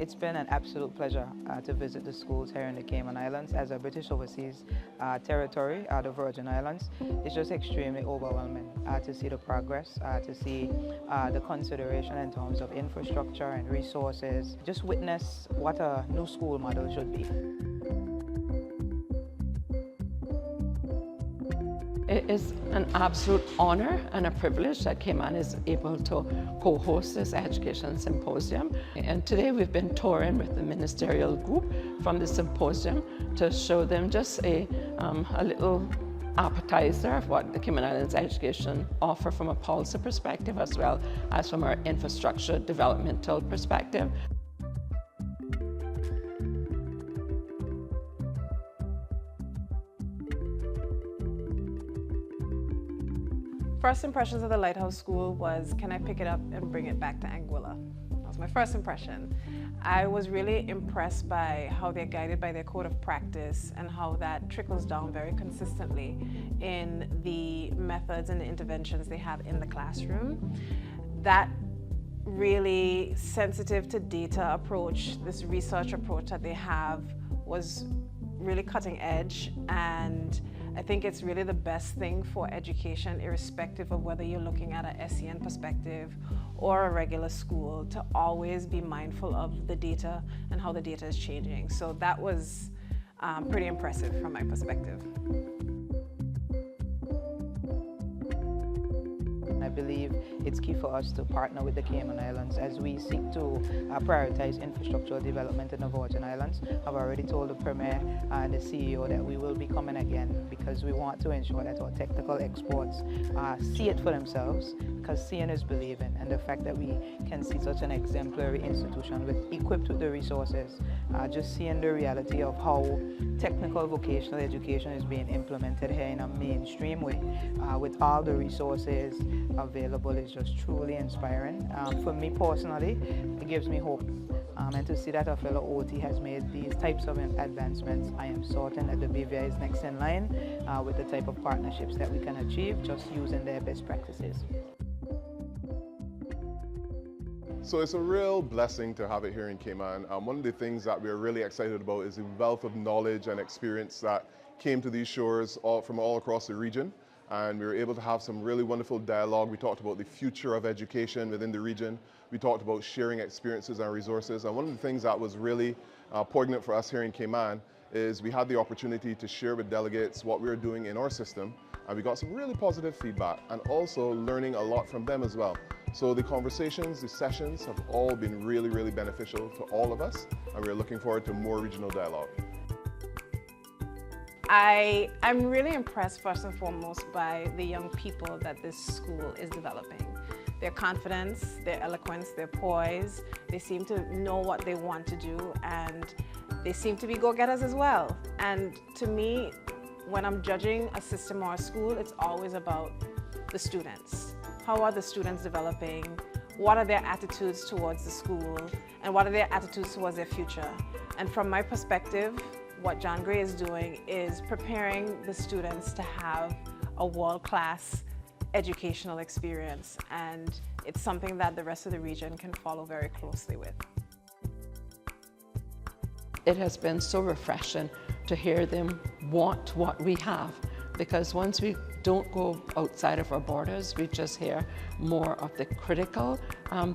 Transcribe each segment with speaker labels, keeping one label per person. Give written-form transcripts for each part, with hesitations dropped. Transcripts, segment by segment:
Speaker 1: It's been an absolute pleasure to visit the schools here in the Cayman Islands. As a British Overseas Territory, the Virgin Islands, it's just extremely overwhelming to see the progress, to see the consideration in terms of infrastructure and resources. Just witness what a new school model should be.
Speaker 2: It is an absolute honor and a privilege that Cayman is able to co-host this education symposium. And today we've been touring with the ministerial group from the symposium to show them just a little appetizer of what the Cayman Islands education offer from a policy perspective as well as from our infrastructure developmental perspective.
Speaker 3: First impressions of the Lighthouse School was, can I pick it up and bring it back to Anguilla? That was my first impression. I was really impressed by how they're guided by their code of practice and how that trickles down very consistently in the methods and the interventions they have in the classroom. That really sensitive to data approach, this research approach that they have was really cutting edge, and I think it's really the best thing for education, irrespective of whether you're looking at a SEN perspective or a regular school, to always be mindful of the data and how the data is changing. So that was pretty impressive from my perspective.
Speaker 1: I believe it's key for us to partner with the Cayman Islands as we seek to prioritize infrastructural development in the Virgin Islands. I've already told the Premier and the CEO that we will be coming again because we want to ensure that our technical exports see it for themselves, because seeing is believing, and the fact that we can see such an exemplary institution equipped with the resources, just seeing the reality of how technical vocational education is being implemented here in a mainstream way with all the resources available is just truly inspiring. For me personally, it gives me hope. And to see that a fellow OT has made these types of advancements, I am certain that the BVI is next in line with the type of partnerships that we can achieve just using their best practices.
Speaker 4: So it's a real blessing to have it here in Cayman. One of the things that we're really excited about is the wealth of knowledge and experience that came to these shores from all across the region. And we were able to have some really wonderful dialogue. We talked about the future of education within the region. We talked about sharing experiences and resources. And one of the things that was really poignant for us here in Cayman is we had the opportunity to share with delegates what we were doing in our system. And we got some really positive feedback and also learning a lot from them as well. So the conversations, the sessions have all been really, really beneficial to all of us. And we're looking forward to more regional dialogue.
Speaker 3: I'm really impressed first and foremost by the young people that this school is developing. Their confidence, their eloquence, their poise, they seem to know what they want to do, and they seem to be go-getters as well. And to me, when I'm judging a system or a school, it's always about the students. How are the students developing? What are their attitudes towards the school? And what are their attitudes towards their future? And from my perspective, what John Gray is doing is preparing the students to have a world-class educational experience, and it's something that the rest of the region can follow very closely with.
Speaker 2: It has been so refreshing to hear them want what we have, because once we don't go outside of our borders, we just hear more of the critical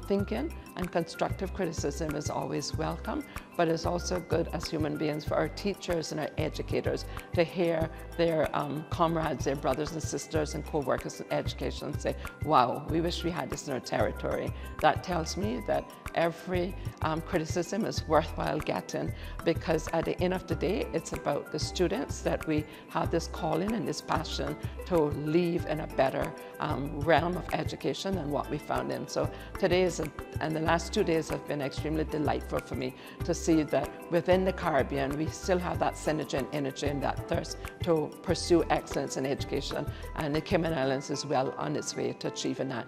Speaker 2: thinking, and constructive criticism is always welcome, but it's also good as human beings for our teachers and our educators to hear their comrades, their brothers and sisters and co-workers in education say, wow, we wish we had this in our territory. That tells me that every criticism is worthwhile getting, because at the end of the day, it's about the students that we have this calling and this passion to leave in a better realm of education than what we found in. So today and the last 2 days have been extremely delightful for me to see that within the Caribbean, we still have that synergy and energy and that thirst to pursue excellence in education, and the Cayman Islands is well on its way to achieving that.